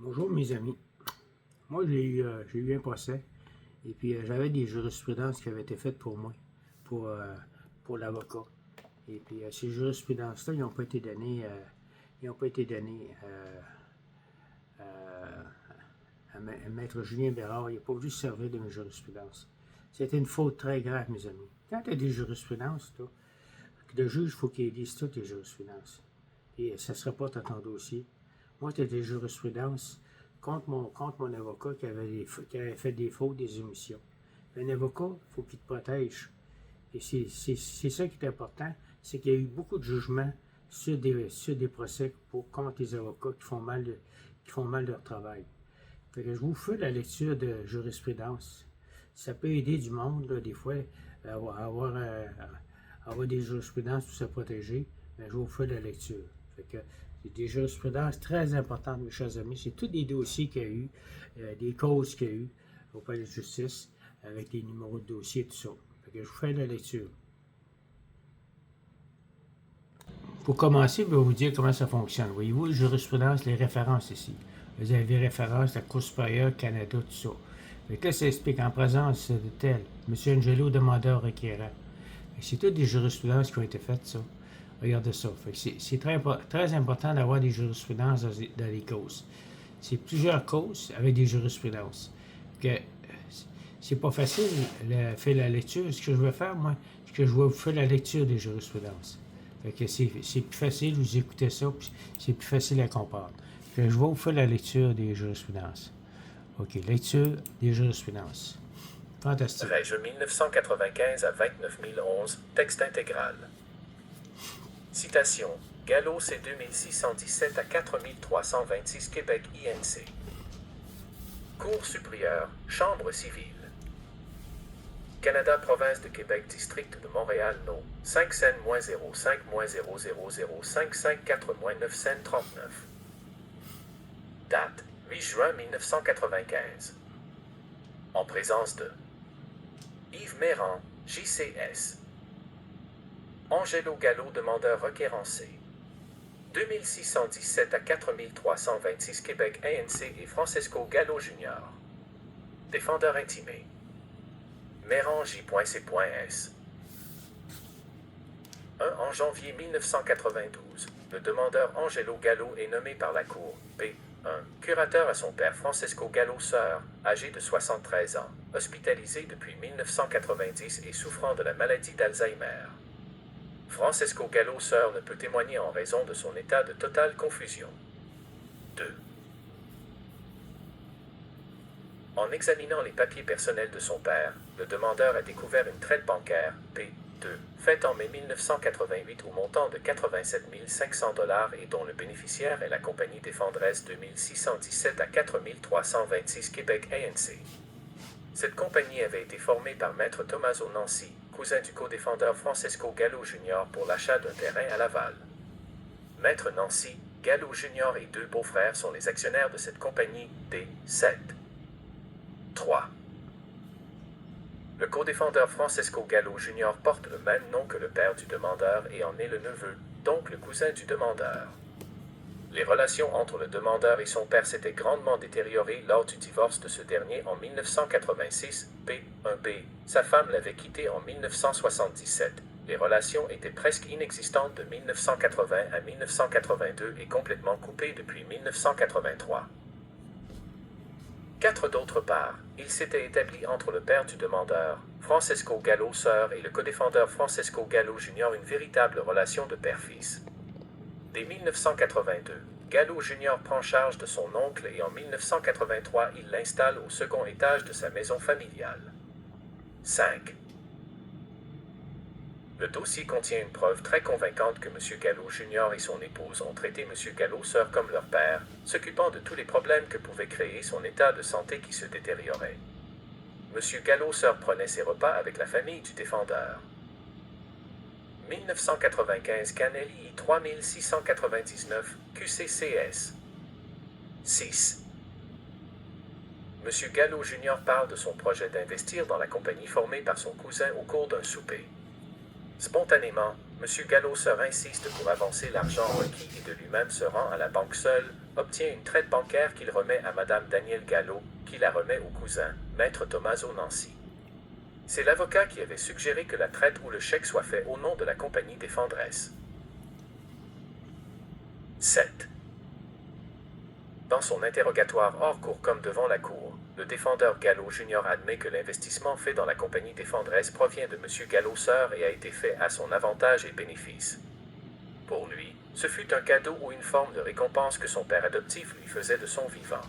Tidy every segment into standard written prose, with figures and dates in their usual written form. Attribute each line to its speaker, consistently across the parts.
Speaker 1: Bonjour mes amis. Moi j'ai eu un procès et puis j'avais des jurisprudences qui avaient été faites pour moi, pour, euh, pour l'avocat. Et puis ces jurisprudences-là, ils n'ont pas été données, ils n'ont pas été données à Maître Julien Bérard. Il n'a pas voulu se servir de mes jurisprudences. C'était une faute très grave, mes amis. Quand tu as des jurisprudences, là, le juge, il faut qu'il lise toutes les jurisprudences. Et ça ne sera pas dans ton dossier. Moi, tu as des jurisprudences contre mon avocat qui avait fait des fautes, des omissions. Un avocat, il faut qu'il te protège. Et c'est ça qui est important, c'est qu'il y a eu beaucoup de jugements sur des procès contre les avocats qui font mal leur travail. Fait que je vous fais la lecture de jurisprudence. Ça peut aider du monde, là, des fois, à avoir des jurisprudences pour se protéger, mais je vous fais la lecture. Fait que c'est des jurisprudences très importantes, mes chers amis. C'est tous des dossiers qu'il y a eu, des causes qu'il y a eu au palais de justice, avec les numéros de dossier et tout ça. Fait que je vous fais la lecture. Pour commencer, je vais vous dire comment ça fonctionne. Voyez-vous, jurisprudence, les références ici. Vous avez références à la Cour supérieure, Canada, tout ça. Fait que là, ça explique en présence de tel. M. Angelo, demandeur requérant. C'est toutes des jurisprudences qui ont été faites, ça. Regardez ça. Fait que c'est très important d'avoir des jurisprudences dans les causes. C'est plusieurs causes avec des jurisprudences. Que c'est pas facile de faire la lecture. Ce que je vais faire, moi, c'est que je vais vous faire la lecture des jurisprudences. Fait que c'est plus facile, vous écoutez ça, puis c'est plus facile à comprendre. Fait que je vais vous faire la lecture des jurisprudences. OK, lecture des jurisprudences. Fantastique.
Speaker 2: Règle 1995 à 29011, texte intégral. Citation. Gallo C 2617 à 4326 Québec INC. Cour supérieure, Chambre civile. Canada, Province de Québec, District de Montréal, No. 5 Sen-005-000-554-939. Date. 8 juin 1995. En présence de Yves Méran, JCS. Angelo Gallo, demandeur requérancé. 2617 à 4326 Québec ANC et Francesco Gallo Jr. Défendeur intimé. Méran J.C.S. 1 en janvier 1992, le demandeur Angelo Gallo est nommé par la Cour P. 1. Curateur à son père Francesco Gallo Sœur, âgé de 73 ans, hospitalisé depuis 1990 et souffrant de la maladie d'Alzheimer. Francesco Gallo Sœur ne peut témoigner en raison de son état de totale confusion. 2. En examinant les papiers personnels de son père, le demandeur a découvert une traite bancaire, P2, faite en mai 1988 au montant de 87 500 $ et dont le bénéficiaire est la compagnie défendresse 2617 à 4326 Québec ANC. Cette compagnie avait été formée par Maître Tommaso Nancy, cousin du co-défendeur Francesco Gallo Jr. pour l'achat d'un terrain à Laval. Maître Nancy, Gallo Jr. et deux beaux-frères sont les actionnaires de cette compagnie, D7. 3. Le co-défendeur Francesco Gallo Jr. porte le même nom que le père du demandeur et en est le neveu, donc le cousin du demandeur. Les relations entre le demandeur et son père s'étaient grandement détériorées lors du divorce de ce dernier en 1986, P1B. Sa femme l'avait quitté en 1977. Les relations étaient presque inexistantes de 1980 à 1982 et complètement coupées depuis 1983. 4. D'autre part, il s'était établi entre le père du demandeur, Francesco Gallo Sœur, et le codéfendeur Francesco Gallo Jr. une véritable relation de père-fils. Dès 1982, Gallo Jr. prend charge de son oncle et en 1983, il l'installe au second étage de sa maison familiale. 5. Le dossier contient une preuve très convaincante que M. Gallo Jr. et son épouse ont traité M. Gallo Sœur comme leur père, s'occupant de tous les problèmes que pouvait créer son état de santé qui se détériorait. M. Gallo Sœur prenait ses repas avec la famille du défendeur. 1995 Canelli 3699 QCCS. 6. M. Gallo Jr. parle de son projet d'investir dans la compagnie formée par son cousin au cours d'un souper. Spontanément, M. Gallo-Sœur insiste pour avancer l'argent requis et de lui-même se rend à la banque seul, obtient une traite bancaire qu'il remet à Mme Danielle Gallo, qui la remet au cousin, Maître Tommaso Nancy. C'est l'avocat qui avait suggéré que la traite ou le chèque soit fait au nom de la compagnie défenderesse. 7. Dans son interrogatoire hors cour comme devant la cour, le défendeur Gallo Jr. admet que l'investissement fait dans la compagnie défenderesse provient de M. Gallo-Sœur et a été fait à son avantage et bénéfice. Pour lui, ce fut un cadeau ou une forme de récompense que son père adoptif lui faisait de son vivant.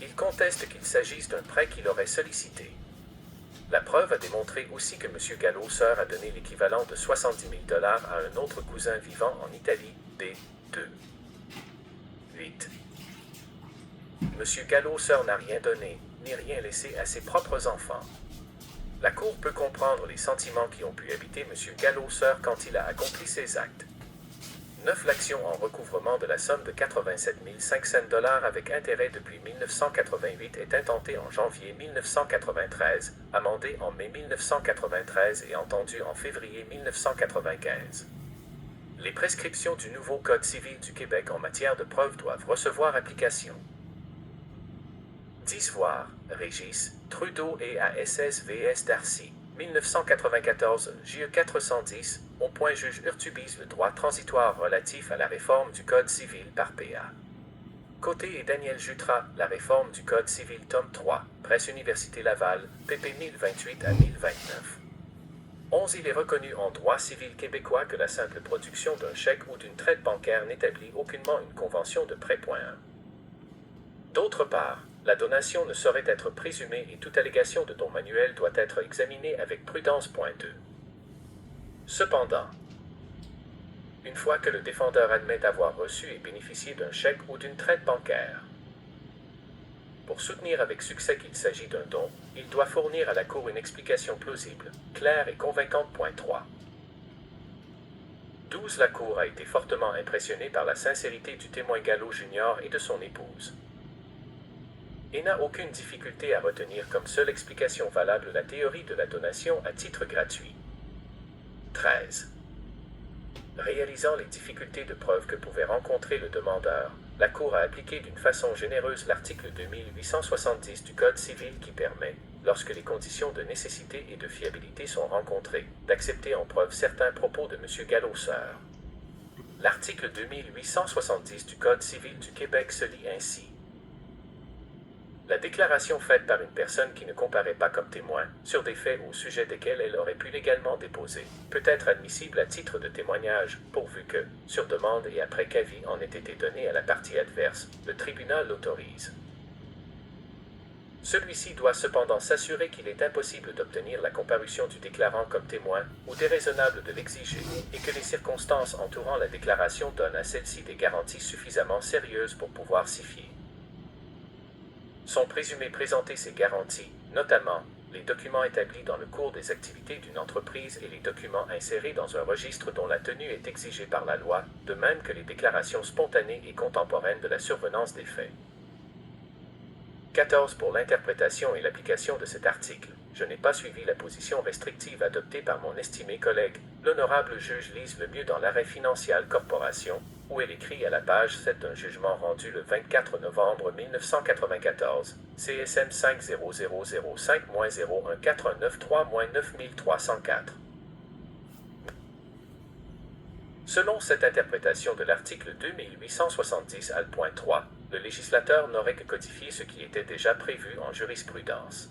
Speaker 2: Il conteste qu'il s'agisse d'un prêt qu'il aurait sollicité. La preuve a démontré aussi que M. Gallo-Sœur a donné l'équivalent de 70 000 $ à un autre cousin vivant en Italie, D2. 8. M. Gallo-Sœur n'a rien donné, ni rien laissé à ses propres enfants. La Cour peut comprendre les sentiments qui ont pu habiter M. Gallo-Sœur quand il a accompli ses actes. 9. L'action en recouvrement de la somme de 87 500 $ avec intérêt depuis 1988 est intentée en janvier 1993, amendée en mai 1993 et entendue en février 1995. Les prescriptions du nouveau Code civil du Québec en matière de preuves doivent recevoir application. 10. Voir Régis, Trudeau et ASS vs Darcy, 1994, JE 410, au point juge Urtubise le droit transitoire relatif à la réforme du Code civil par PA. Côté et Daniel Jutras, la réforme du Code civil tome 3, Presse Université Laval, pp 1028 à 1029. 11. Il est reconnu en droit civil québécois que la simple production d'un chèque ou d'une traite bancaire n'établit aucunement une convention de prêt. D'autre part, la donation ne saurait être présumée et toute allégation de don manuel doit être examinée avec prudence. 2. Cependant, une fois que le défendeur admet avoir reçu et bénéficié d'un chèque ou d'une traite bancaire, pour soutenir avec succès qu'il s'agit d'un don, il doit fournir à la Cour une explication plausible, claire et convaincante. 3. 12. La Cour a été fortement impressionnée par la sincérité du témoin Gallo Jr. et de son épouse, et n'a aucune difficulté à retenir comme seule explication valable la théorie de la donation à titre gratuit. 13. Réalisant les difficultés de preuve que pouvait rencontrer le demandeur, la Cour a appliqué d'une façon généreuse l'article 2870 du Code civil qui permet, lorsque les conditions de nécessité et de fiabilité sont rencontrées, d'accepter en preuve certains propos de M. Gallo-Sœur. L'article 2870 du Code civil du Québec se lit ainsi. La déclaration faite par une personne qui ne comparaît pas comme témoin, sur des faits au sujet desquels elle aurait pu légalement déposer, peut être admissible à titre de témoignage, pourvu que, sur demande et après qu'avis en ait été donné à la partie adverse, le tribunal l'autorise. Celui-ci doit cependant s'assurer qu'il est impossible d'obtenir la comparution du déclarant comme témoin, ou déraisonnable de l'exiger, et que les circonstances entourant la déclaration donnent à celle-ci des garanties suffisamment sérieuses pour pouvoir s'y fier. Sont présumés présenter ces garanties, notamment les documents établis dans le cours des activités d'une entreprise et les documents insérés dans un registre dont la tenue est exigée par la loi, de même que les déclarations spontanées et contemporaines de la survenance des faits. 14. Pour l'interprétation et l'application de cet article, je n'ai pas suivi la position restrictive adoptée par mon estimé collègue, l'honorable juge Lise Lemieux dans l'arrêt Financial Corporation, où elle écrit à la page 7 d'un jugement rendu le 24 novembre 1994, CSM 50005-01493-9304. Selon cette interprétation de l'article 2870 al.3, le législateur n'aurait que codifié ce qui était déjà prévu en jurisprudence.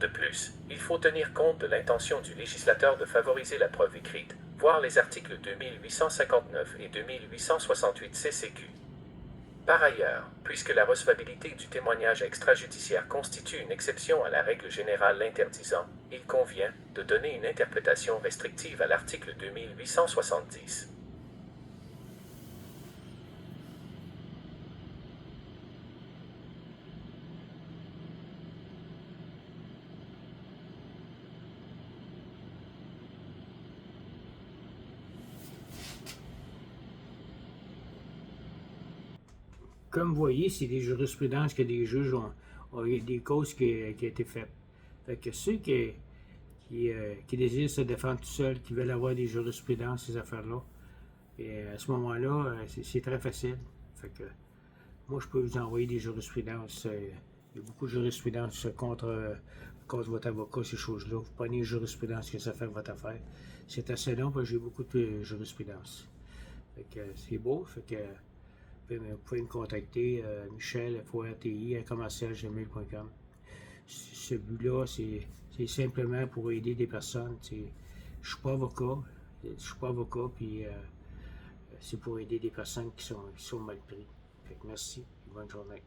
Speaker 2: De plus, il faut tenir compte de l'intention du législateur de favoriser la preuve écrite, voir les articles 2859 et 2868 CCQ. Par ailleurs, puisque la recevabilité du témoignage extrajudiciaire constitue une exception à la règle générale l'interdisant, il convient de donner une interprétation restrictive à l'article 2870.
Speaker 1: Comme vous voyez, c'est des jurisprudences que des juges ont eu des causes qui ont été faites. Fait que ceux qui désirent se défendre tout seuls, qui veulent avoir des jurisprudences, ces affaires-là. Et à ce moment-là, c'est très facile. Fait que moi, je peux vous envoyer des jurisprudences. Il y a beaucoup de jurisprudences contre votre avocat, ces choses-là. Vous prenez une jurisprudence que ça fait votre affaire. C'est assez long parce que j'ai beaucoup de jurisprudence. Fait que c'est beau. Fait que vous pouvez me contacter, Michel, FORTI, à commercialgmail.com. Ce but-là, c'est simplement pour aider des personnes. Je suis pas avocat. Je suis pas avocat, puis c'est pour aider des personnes qui sont mal pris. Fait que merci. Bonne journée.